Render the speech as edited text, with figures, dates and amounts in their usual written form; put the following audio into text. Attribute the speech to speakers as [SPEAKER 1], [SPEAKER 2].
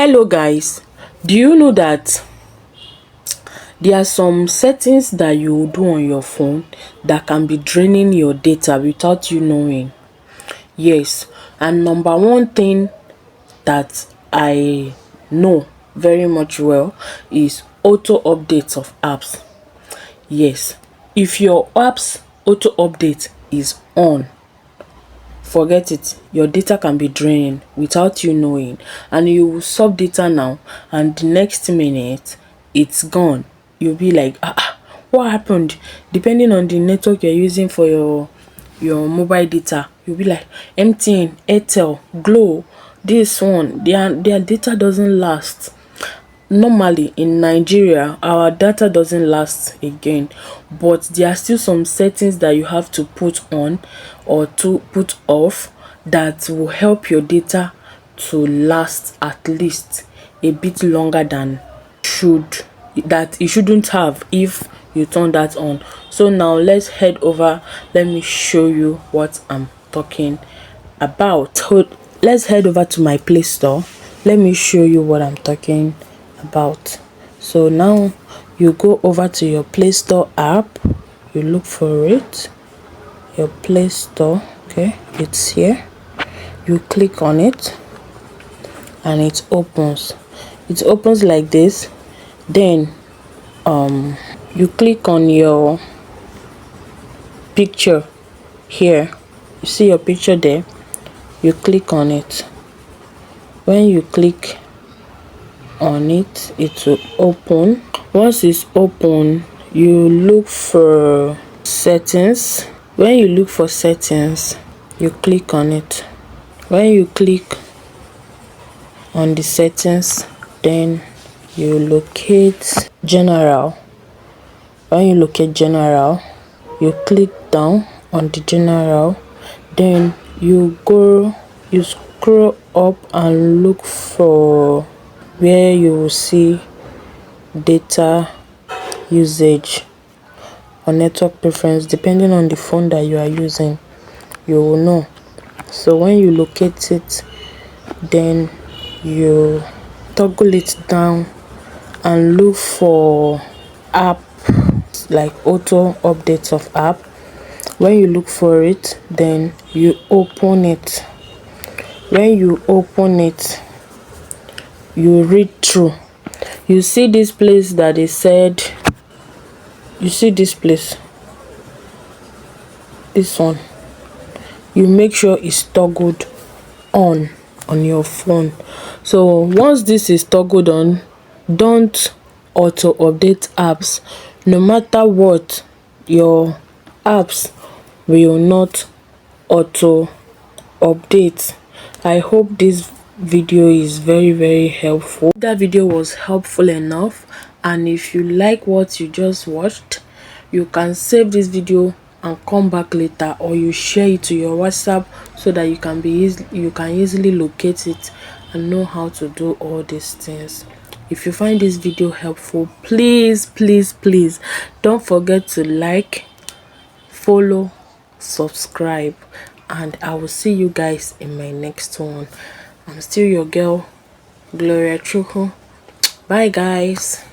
[SPEAKER 1] Hello guys, do you know that there are some settings that you do on your phone that can be draining your data without you knowing? Yes, and number one thing that I know very much well is auto updates of apps. Yes, if your apps auto update is on, forget it, your data can be draining without you knowing, and you will sub data now and the next minute it's gone. You'll be like, what happened? Depending on the network you're using for your mobile data, you'll be like, MTN, Airtel, Glo, this one, their data doesn't last. Normally in Nigeria our data doesn't last again, but there are still some settings that you have to put on or to put off that will help your data to last at least a bit longer than that it shouldn't have if you turn that on. So now let's head over, let me show you what I'm talking about. So let's head over to my Play Store, let me show you what I'm talking about. So now you go over to your Play Store app, you look for it, your Play Store, okay, it's here, you click on it and it opens like this. Then you click on your picture here, you see your picture there, you click on it. When you click on it, it will open. Once it's open, you look for settings. When you look for settings, you click on it. When you click on the settings, then you locate general. When you locate general, you click down on the general, then you scroll up and look for where you will see data usage or network preference. Depending on the phone that you are using, you will know. So when you locate it, then you toggle it down and look for app, like auto updates of app. When you look for it, then you open it. When you open it, you read through, you see this place that they said, you see this place, this one, you make sure it's toggled on your phone. So once this is toggled on, don't auto update apps. No matter what, your apps will not auto update. I hope this video is very helpful. That video was helpful enough, and if you like what you just watched, you can save this video and come back later, or you share it to your WhatsApp so that you can easily locate it and know how to do all these things. If you find this video helpful, please don't forget to like, follow, subscribe, and I will see you guys in my next one. I'm still your girl, Gloria Chukwu. Bye guys.